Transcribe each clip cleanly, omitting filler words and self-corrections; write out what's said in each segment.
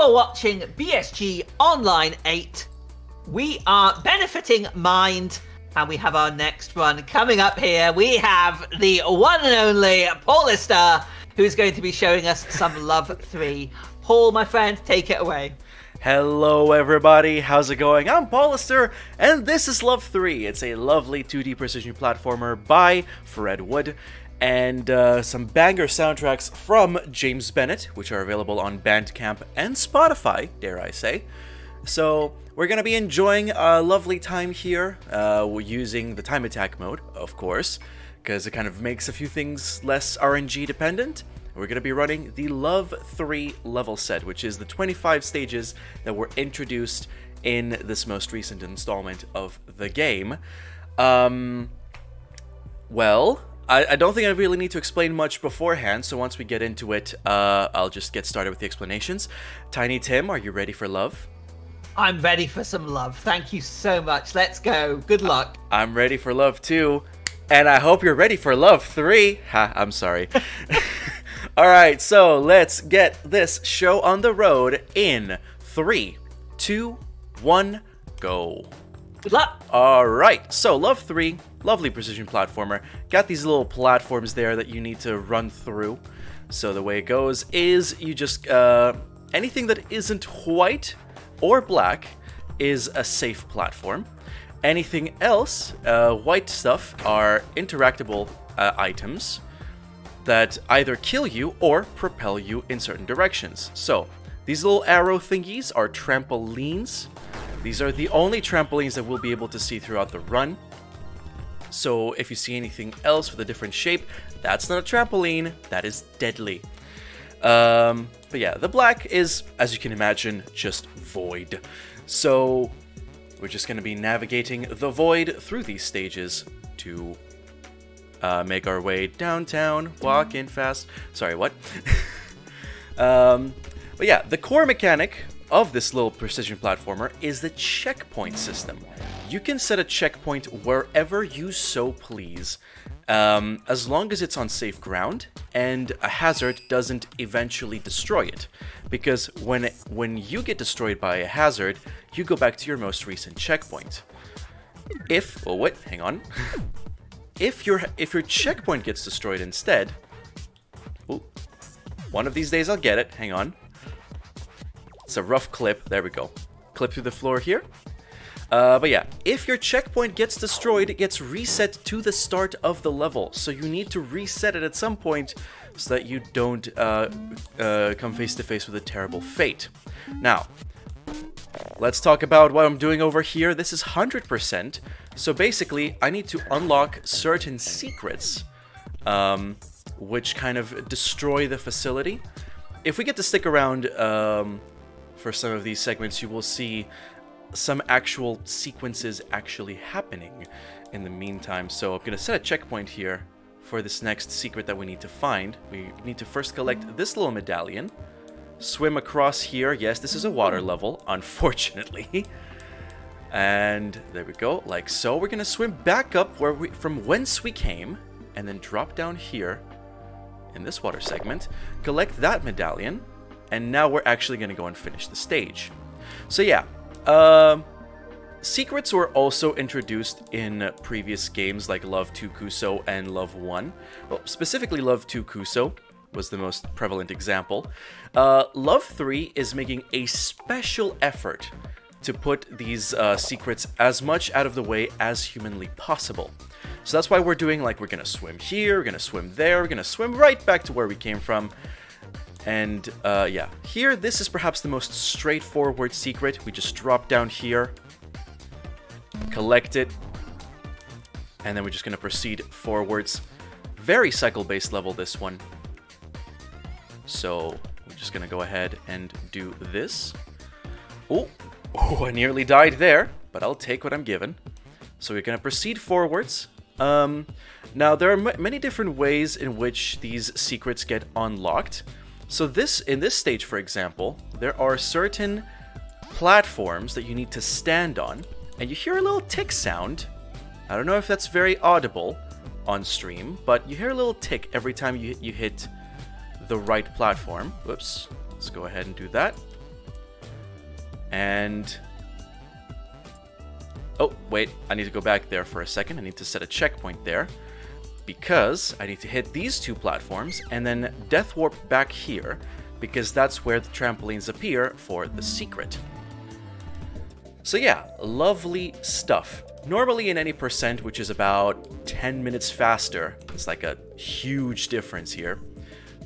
are watching BSG Online 8. We are benefiting Mind, and we have our next run coming up here. We have the one and only Paulister, who's going to be showing us some Love 3. Paul, my friend, take it away. Hello everybody, how's it going? I'm Paulister, and this is Love 3. It's a lovely 2D precision platformer by Fred Wood, and some banger soundtracks from James Bennett, which are available on Bandcamp and Spotify, dare I say. So, we're going to be enjoying a lovely time here. We're using the time attack mode, of course, because it kind of makes a few things less RNG dependent. We're going to be running the Love 3 level set, which is the 25 stages that were introduced in this most recent installment of the game. Well, I don't think I really need to explain much beforehand, so once we get into it, I'll just get started with the explanations. Tiny Tim, are you ready for love? I'm ready for some love. Thank you so much. Let's go. Good luck. I'm ready for love 2, and I hope you're ready for love 3. Ha, I'm sorry. Alright, so let's get this show on the road in 3, 2, 1, go. Good luck. Alright, so Love 3, lovely precision platformer. Got these little platforms there that you need to run through. So the way it goes is you just, anything that isn't white or black is a safe platform. Anything else, white stuff, are interactable items that either kill you or propel you in certain directions. So, these little arrow thingies are trampolines. These are the only trampolines that we'll be able to see throughout the run. So, if you see anything else with a different shape, that's not a trampoline, that is deadly. But yeah, the black is, as you can imagine, just void. So, we're just going to be navigating the void through these stages to make our way downtown, walking fast. Sorry, what? But yeah, the core mechanic of this little precision platformer is the checkpoint system. You can set a checkpoint wherever you so please, as long as it's on safe ground and a hazard doesn't eventually destroy it. Because when you get destroyed by a hazard, you go back to your most recent checkpoint. Oh wait, hang on. If your checkpoint gets destroyed instead, ooh, one of these days I'll get it, hang on. It's a rough clip, there we go. Clip through the floor here. But yeah, if your checkpoint gets destroyed, it gets reset to the start of the level. So you need to reset it at some point so that you don't come face to face with a terrible fate. Now, let's talk about what I'm doing over here. This is 100%. So basically, I need to unlock certain secrets, which kind of destroy the facility. If we get to stick around for some of these segments, you will see some actual sequences actually happening in the meantime. So I'm going to set a checkpoint here for this next secret that we need to find. We need to first collect this little medallion, swim across here. Yes, this is a water level, unfortunately. And there we go, like so. We're gonna swim back up from whence we came, and then drop down here in this water segment, collect that medallion, and now we're actually gonna go and finish the stage. So yeah, secrets were also introduced in previous games like Love 2 Kuso and Love 1. Well, specifically Love 2 Kuso was the most prevalent example. Love 3 is making a special effort to put these secrets as much out of the way as humanly possible. So that's why we're doing, like, we're gonna swim here, we're gonna swim there, we're gonna swim right back to where we came from. And yeah, here, this is perhaps the most straightforward secret. We just drop down here, collect it, and then we're just gonna proceed forwards. Very cycle-based level, this one. So we're just gonna go ahead and do this. Oh, I nearly died there, but I'll take what I'm given. So we're going to proceed forwards. Now, there are many different ways in which these secrets get unlocked. So in this stage, for example, there are certain platforms that you need to stand on, and you hear a little tick sound. I don't know if that's very audible on stream, but you hear a little tick every time you hit the right platform. Whoops. Let's go ahead and do that. And... oh, wait, I need to go back there for a second. I need to set a checkpoint there, because I need to hit these two platforms and then death warp back here, because that's where the trampolines appear for the secret. So yeah, lovely stuff. Normally in any percent, which is about 10 minutes faster, it's like a huge difference here.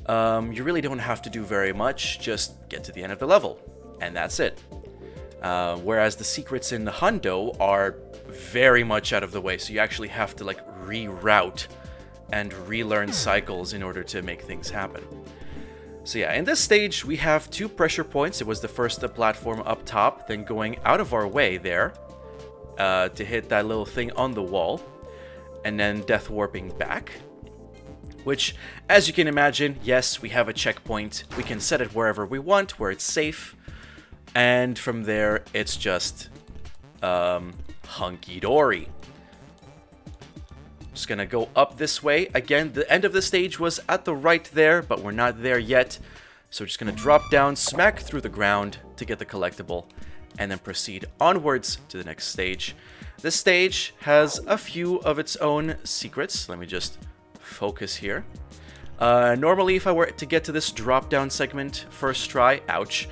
You really don't have to do very much, just get to the end of the level, and that's it. Whereas the secrets in the Hundo are very much out of the way, so you actually have to like reroute and relearn cycles in order to make things happen. So yeah, in this stage we have 2 pressure points. It was the first platform up top, then going out of our way there to hit that little thing on the wall, and then death warping back. Which, as you can imagine, yes, we have a checkpoint. We can set it wherever we want, where it's safe. And from there, it's just hunky-dory. Just gonna go up this way. Again, the end of the stage was at the right there, but we're not there yet. So we're just gonna drop down, smack through the ground to get the collectible, and then proceed onwards to the next stage. This stage has a few of its own secrets. Let me just focus here. Normally, if I were to get to this drop-down segment first try, ouch,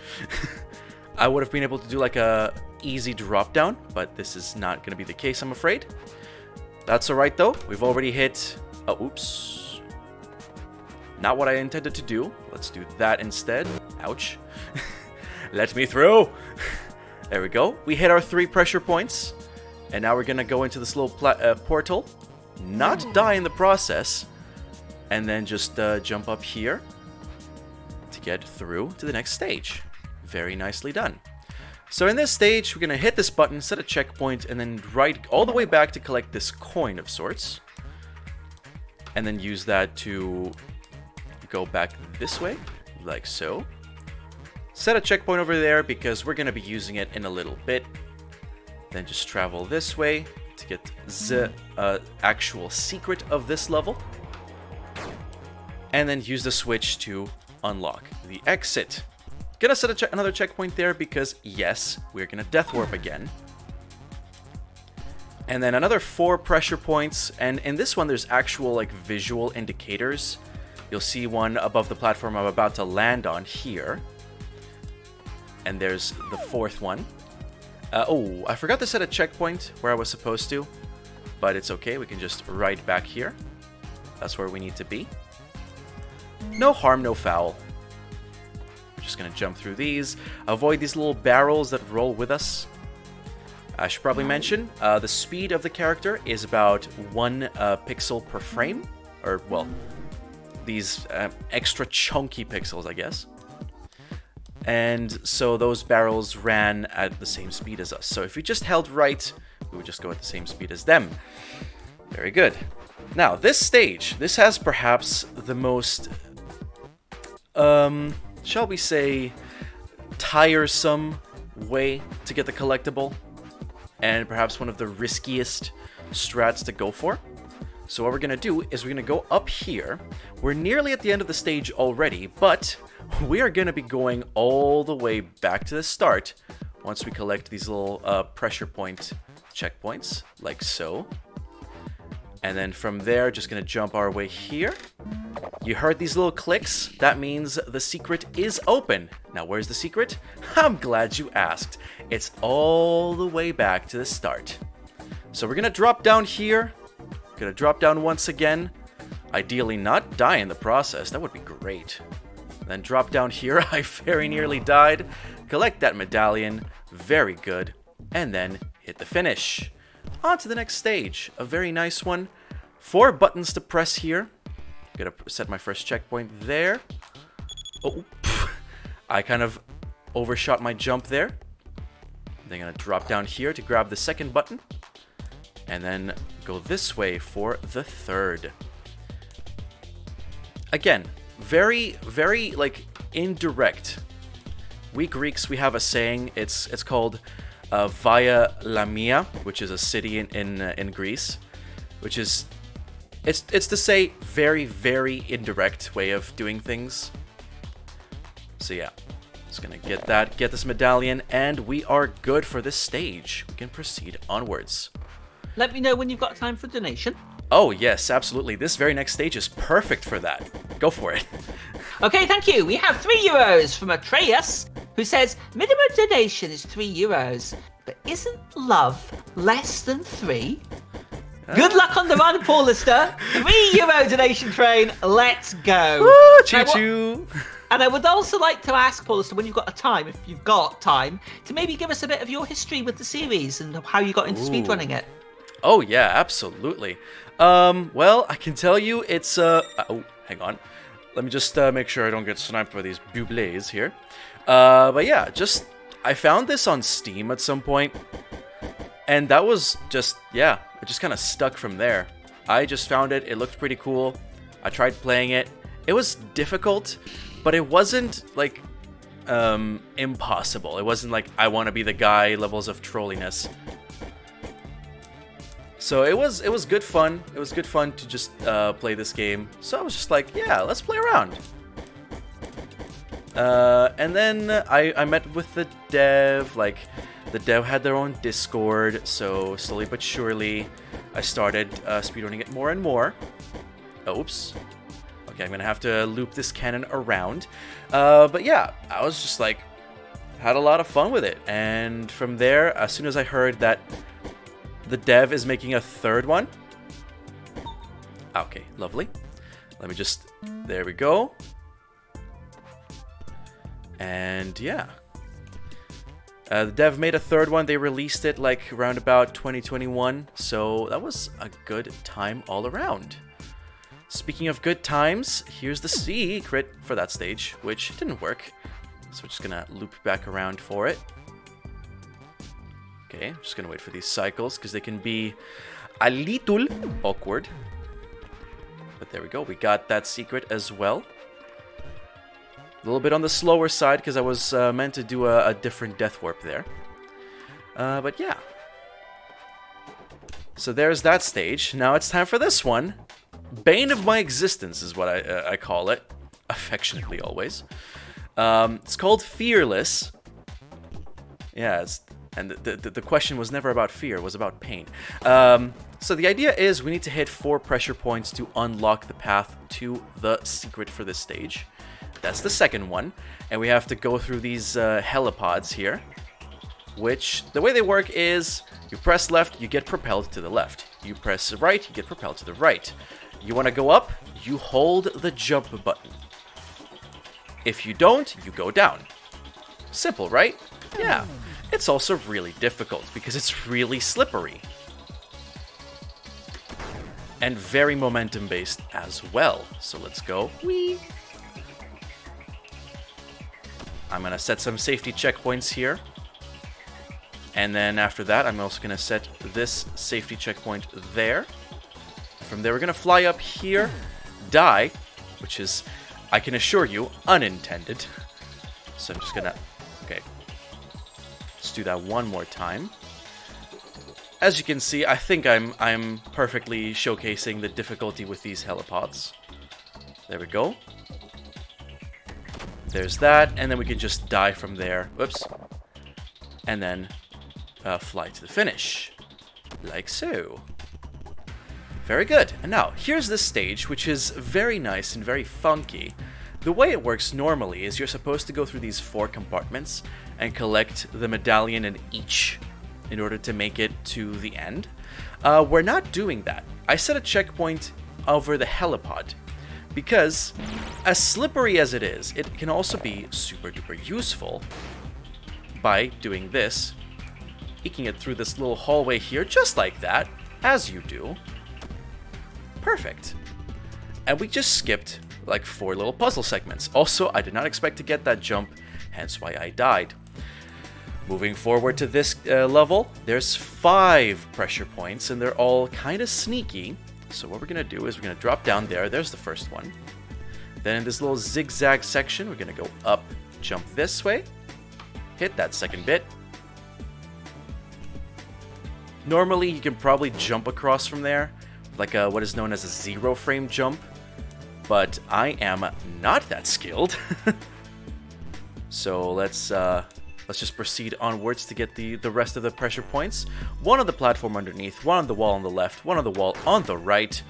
I would have been able to do like a easy drop-down, but this is not going to be the case, I'm afraid. That's alright though. We've already hit... oh, oops. Not what I intended to do. Let's do that instead. Ouch. Let me through. There we go. We hit our 3 pressure points, and now we're going to go into this little portal. Not die in the process, and then just jump up here to get through to the next stage. Very nicely done. So in this stage, we're going to hit this button, set a checkpoint, and then ride all the way back to collect this coin of sorts. And then use that to go back this way, like so. Set a checkpoint over there because we're going to be using it in a little bit. Then just travel this way to get the actual secret of this level. And then use the switch to unlock the exit. Gonna set another checkpoint there because, yes, we're gonna death warp again. And then another 4 pressure points, and in this one there's actual like visual indicators. You'll see one above the platform I'm about to land on here. And there's the 4th one. Oh, I forgot to set a checkpoint where I was supposed to, but it's okay, we can just ride back here. That's where we need to be. No harm, no foul. Just gonna jump through these, avoid these little barrels that roll with us. I should probably mention, the speed of the character is about 1 pixel per frame, or, well, these extra chunky pixels, I guess. And so those barrels ran at the same speed as us. So if we just held right, we would just go at the same speed as them. Very good. Now, this stage, this has perhaps the most, shall we say, tiresome way to get the collectible, and perhaps one of the riskiest strats to go for. So what we're going to do is we're going to go up here. We're nearly at the end of the stage already, but we are going to be going all the way back to the start once we collect these little pressure point checkpoints, like so. And then from there, just going to jump our way here. You heard these little clicks? That means the secret is open. Now, where's the secret? I'm glad you asked. It's all the way back to the start. So we're going to drop down here. Gonna drop down once again. Ideally not die in the process. That would be great. Then drop down here. I very nearly died. Collect that medallion. Very good. And then hit the finish. On to the next stage. A very nice one. 4 buttons to press here. Gonna set my first checkpoint there. Oh, I kind of overshot my jump there. Then gonna drop down here to grab the second button. And then go this way for the 3rd. Again, very, very, like, indirect. We Greeks, we have a saying. It's called Via Lamia, which is a city in Greece, which is it's to say very, very indirect way of doing things. So yeah, Just gonna get this medallion, and we are good for this stage. We can proceed onwards. Let me know when you've got time for donation. Oh, yes, absolutely. This very next stage is perfect for that. Go for it. Okay, thank you. We have €3 from Atreus, who says, minimum donation is €3, but isn't love less than 3? Good luck on the run, Paulister. €3 donation train. Let's go. Woo, choo-choo. And I would also like to ask, Paulister, when you've got time, if you've got time, to maybe give us a bit of your history with the series and how you got into speedrunning it. Oh, yeah, absolutely. Well, I can tell you it's, oh, hang on. Let me just make sure I don't get sniped by these bublés here. But yeah, I found this on Steam at some point. And that was just, yeah, it just kind of stuck from there. I just found it. It looked pretty cool. I tried playing it. It was difficult, but it wasn't, like, impossible. It wasn't like, I want to be the guy levels of trolliness. So it was good fun. It was good fun to just play this game. So I was just like, yeah, let's play around. And then I met with the dev. Like, the dev had their own Discord. So slowly but surely, I started speedrunning it more and more. Oops. Okay, I'm gonna have to loop this cannon around. But yeah, I was just like, had a lot of fun with it. And from there, as soon as I heard that the dev is making a third one. Okay, lovely. Let me just... There we go. And yeah. The dev made a third one. They released it like around about 2021. So that was a good time all around. Speaking of good times, here's the secret for that stage, which didn't work. So we're just gonna loop back around for it. Okay, I'm just gonna wait for these cycles because they can be a little awkward. But there we go, we got that secret as well. A little bit on the slower side because I was meant to do a different death warp there. But yeah. So there's that stage. Now it's time for this one. Bane of my existence is what I call it. Affectionately always. It's called Fearless. Yeah, and the question was never about fear, it was about pain. So the idea is we need to hit 4 pressure points to unlock the path to the secret for this stage. That's the second one. And we have to go through these helipods here. Which, the way they work is, you press left, you get propelled to the left. You press right, you get propelled to the right. You want to go up, you hold the jump button. If you don't, you go down. Simple, right? Yeah. It's also really difficult because it's really slippery. And very momentum based as well. So let's go. Whee! I'm going to set some safety checkpoints here. And then after that, I'm also going to set this safety checkpoint there. From there, we're going to fly up here, die, which is, I can assure you, unintended. So I'm just going to... Okay. Let's do that one more time. As you can see, I think I'm perfectly showcasing the difficulty with these helipods. There we go. There's that, and then we can just die from there. Whoops. And then fly to the finish. Like so. Very good. And now, here's this stage, which is very nice and very funky. The way it works normally is you're supposed to go through these 4 compartments and collect the medallion in each in order to make it to the end. We're not doing that. I set a checkpoint over the helipod because, as slippery as it is, it can also be super duper useful by doing this, eking it through this little hallway here, just like that, as you do. Perfect. And we just skipped like 4 little puzzle segments. Also, I did not expect to get that jump, hence why I died. Moving forward to this level, there's 5 pressure points, and they're all kind of sneaky. So what we're going to do is we're going to drop down there. There's the first one. Then in this little zigzag section, we're going to go up, jump this way, hit that second bit. Normally, you can probably jump across from there, like what is known as a 0-frame jump, but I am not that skilled. So let's just proceed onwards to get the rest of the pressure points. One on the platform underneath, one on the wall on the left, one on the wall on the right.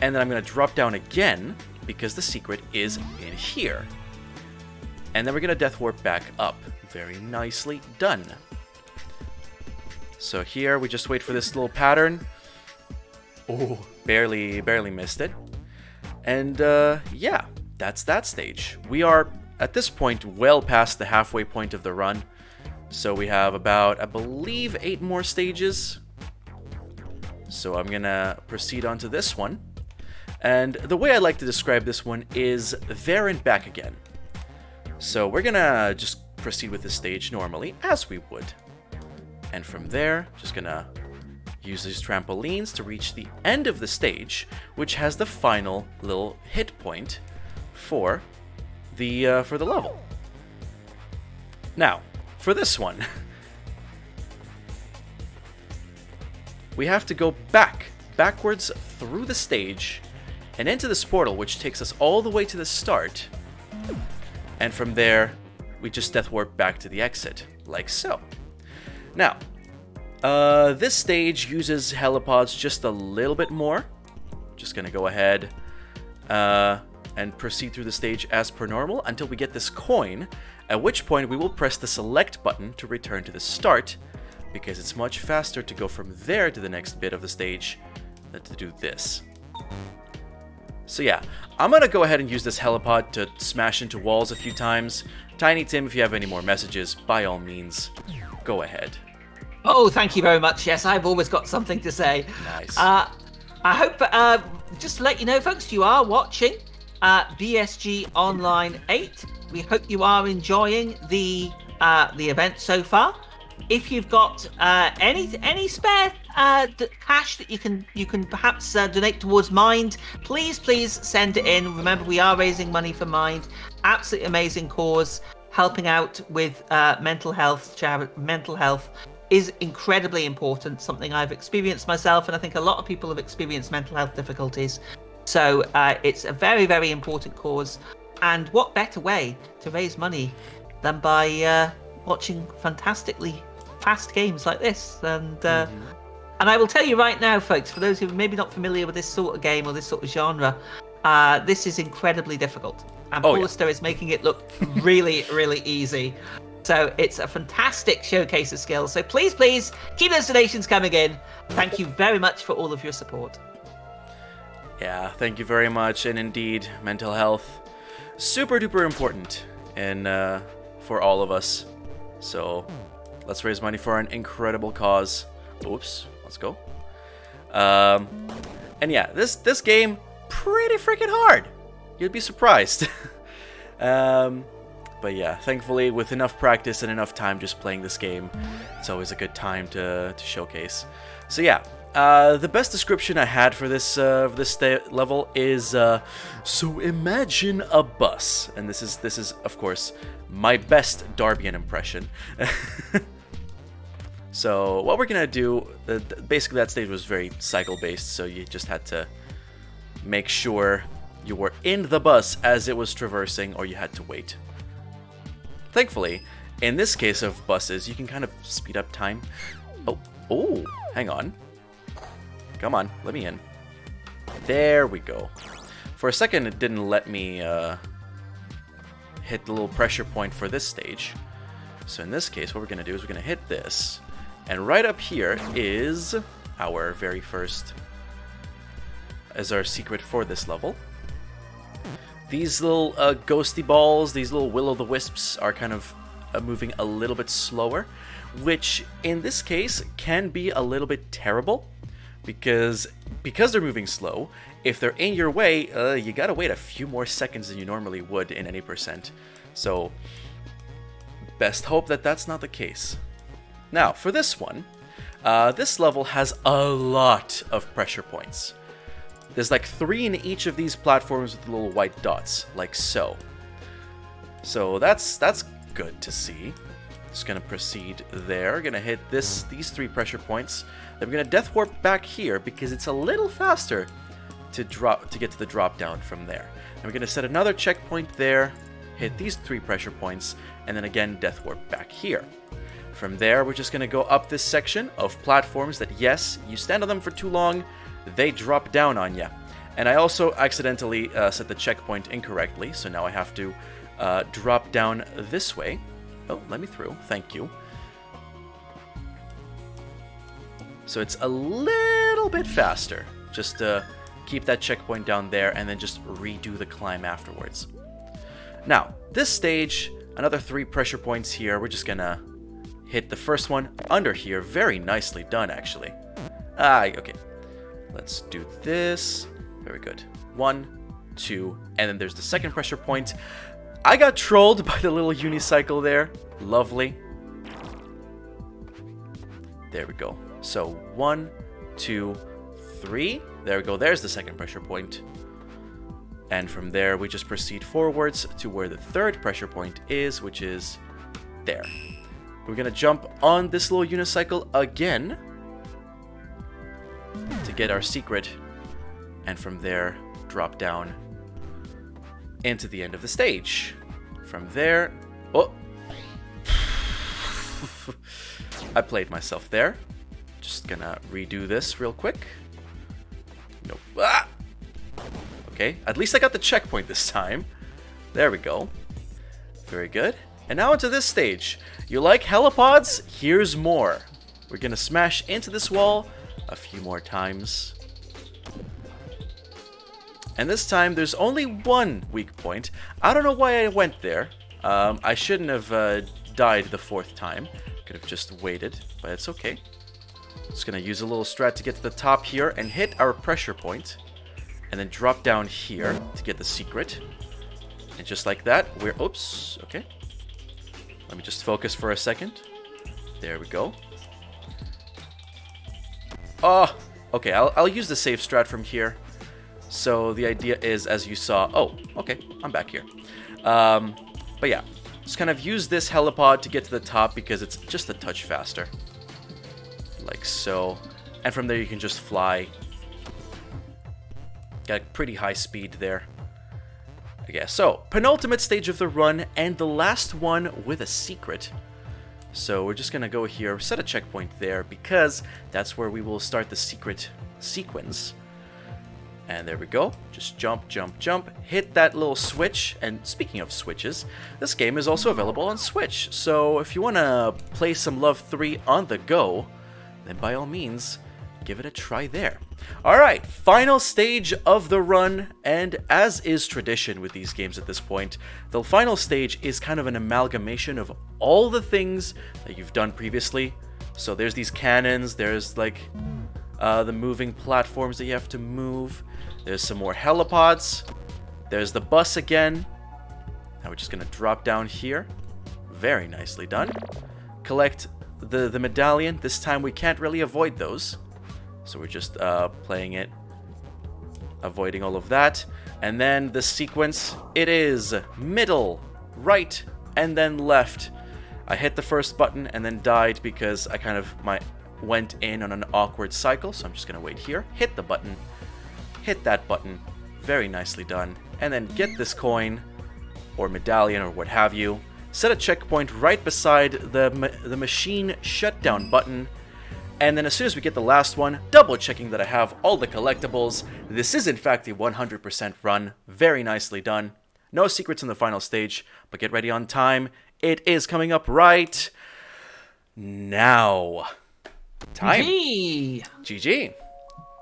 And then I'm going to drop down again because the secret is in here. And then we're going to death warp back up. Very nicely done. So here we just wait for this little pattern. Oh, barely missed it. And yeah, that's that stage. We are at this point well past the halfway point of the run. So we have about, I believe, 8 more stages. So I'm gonna proceed on to this one. And the way I like to describe this one is there and back again. So we're gonna just proceed with this stage normally, as we would. And from there, just gonna use these trampolines to reach the end of the stage, which has the final little hit point for the level. Now, for this one, we have to go backwards through the stage and into this portal, which takes us all the way to the start. And from there, we just death warp back to the exit, like so. Now, this stage uses helipods just a little bit more. Just gonna go ahead and proceed through the stage as per normal until we get this coin, at which point we will press the select button to return to the start, because it's much faster to go from there to the next bit of the stage than to do this. So yeah, I'm gonna go ahead and use this helipod to smash into walls a few times. Tiny Tim, if you have any more messages, by all means, go ahead. Oh, thank you very much. Yes, I've always got something to say. Nice. I hope, just to let you know, folks, you are watching BSG Online 8. We hope you are enjoying the event so far. If you've got any spare cash that you can perhaps donate towards Mind, please send it in. Remember, we are raising money for Mind. Absolutely amazing cause, helping out with mental health. Mental health is incredibly important. Something I've experienced myself, and I think a lot of people have experienced mental health difficulties. So it's a very important cause. And what better way to raise money than by watching fantastically fast games like this? And and I will tell you right now, folks, for those who are maybe not familiar with this sort of game or this sort of genre, this is incredibly difficult. And Paulister is making it look really easy. So it's a fantastic showcase of skill. So please keep those donations coming in. Thank you very much for all of your support. Yeah, thank you very much. And indeed, mental health, super duper important and for all of us. So let's raise money for an incredible cause. Oops, let's go. And yeah, this game pretty freaking hard. You'd be surprised. But yeah, thankfully with enough practice and enough time just playing this game, it's always a good time to showcase. So yeah, the best description I had for this level is so imagine a bus, and this is of course my best Darbian impression. So what we're gonna do, basically that stage was very cycle based, so you just had to make sure you were in the bus as it was traversing, or you had to wait. Thankfully, in this case of buses, you can kind of speed up time. Oh, hang on. Come on, let me in. There we go. For a second, it didn't let me hit the little pressure point for this stage. So in this case, what we're gonna do is we're gonna hit this. And right up here is our very first, as our secret for this level. These little ghosty balls, these little will-o'-the-wisps are kind of moving a little bit slower, which in this case can be a little bit terrible, because they're moving slow. If they're in your way, you gotta wait a few more seconds than you normally would in any percent. So best hope that that's not the case. Now for this one, this level has a lot of pressure points. There's like 3 in each of these platforms with little white dots, like so. So that's good to see. Just gonna proceed there. Gonna hit these 3 pressure points. Then we're gonna death warp back here because it's a little faster to get to the drop down from there. And we're gonna set another checkpoint there, hit these 3 pressure points, and then again Death Warp back here. From there, we're just going to go up this section of platforms that, yes, you stand on them for too long, they drop down on you. And I also accidentally set the checkpoint incorrectly, so now I have to drop down this way. Oh, let me through. Thank you. So it's a little bit faster. Just keep that checkpoint down there and then just redo the climb afterwards. Now, this stage, another 3 pressure points here. We're just gonna hit the first one under here. Very nicely done, actually. Okay. Let's do this. Very good. 1, 2, and then there's the second pressure point. I got trolled by the little unicycle there. Lovely. There we go. So 1, 2, 3. There we go. There's the second pressure point. And from there, we just proceed forwards to where the third pressure point is, which is there. We're going to jump on this little unicycle again to get our secret. And from there, drop down into the end of the stage. From there... Oh! I played myself there. Just gonna redo this real quick. Nope. Ah! Okay, at least I got the checkpoint this time. There we go. Very good. And now into this stage. You like helipods? Here's more. We're gonna smash into this wall a few more times. And this time there's only one weak point. I don't know why I went there. I shouldn't have died the 4th time. Could have just waited, but it's okay. Just gonna use a little strat to get to the top here and hit our pressure point. And then drop down here to get the secret. And just like that, we're... Oops, okay. Let me just focus for a second. There we go. Oh, okay, I'll use the save strat from here. So the idea is, as you saw... Oh, okay, I'm back here. But yeah, just kind of use this helipod to get to the top because it's just a touch faster. Like so. And from there you can just fly. Got a pretty high speed there. Okay, so penultimate stage of the run and the last one with a secret. So we're just gonna go here, set a checkpoint there because that's where we will start the secret sequence. And there we go. Just jump, jump, jump. Hit that little switch. And speaking of switches, this game is also available on Switch. So if you want to play some Love 3 on the go, then by all means, give it a try there. Alright, final stage of the run. And as is tradition with these games at this point, the final stage is kind of an amalgamation of all the things that you've done previously. So there's these cannons, there's like... the moving platforms that you have to move. There's some more helipods. There's the bus again. Now we're just going to drop down here. Very nicely done. Collect the medallion. This time we can't really avoid those. So we're just playing it. Avoiding all of that. And then the sequence. It is middle, right, and then left. I hit the first button and then died because I kind of... went in on an awkward cycle, so I'm just gonna wait here, hit the button, hit that button, very nicely done, and then get this coin or medallion or what have you, set a checkpoint right beside the machine shutdown button, and then as soon as we get the last one, double checking that I have all the collectibles. This is in fact a 100% run, very nicely done. No secrets in the final stage, but get ready on time. It is coming up right now. Time. GG.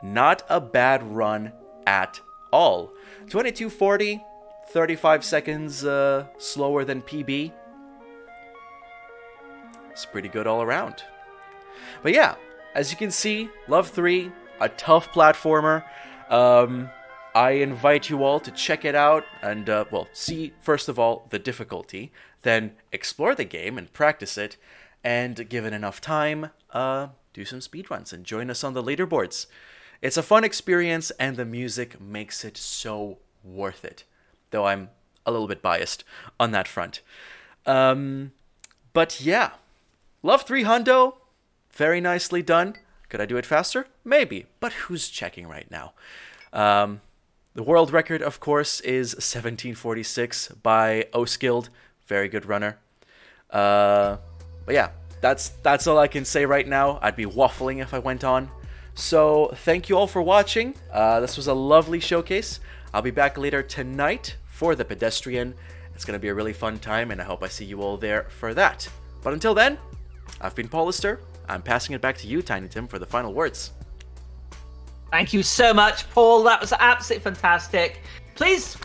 Not a bad run at all. 22:40, 35 seconds slower than PB. It's pretty good all around. But yeah, as you can see, Love 3, a tough platformer. I invite you all to check it out and, well, see, first of all, the difficulty, then explore the game and practice it, and given enough time, do some speedruns and join us on the leaderboards. It's a fun experience and the music makes it so worth it. Though I'm a little bit biased on that front. But yeah, Love 3 Hundo, very nicely done. Could I do it faster? Maybe, but who's checking right now? The world record, of course, is 1746 by Oskild. Very good runner. But yeah, that's all I can say right now. I'd be waffling if I went on. So thank you all for watching. This was a lovely showcase. I'll be back later tonight for the pedestrian. It's going to be a really fun time, and I hope I see you all there for that. But until then, I've been Paulister. I'm passing it back to you, Tiny Tim, for the final words. Thank you so much, Paul. That was absolutely fantastic. Please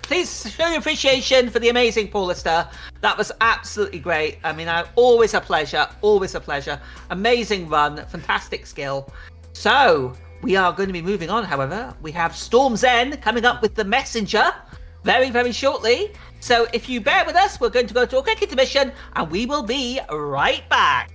show your appreciation for the amazing Paulister. That was absolutely great. I mean, always a pleasure. Always a pleasure. Amazing run. Fantastic skill. So, we are going to be moving on, however. We have Storm's End coming up with the Messenger very, very shortly. So, if you bear with us, we're going to go to a quick intermission, and we will be right back.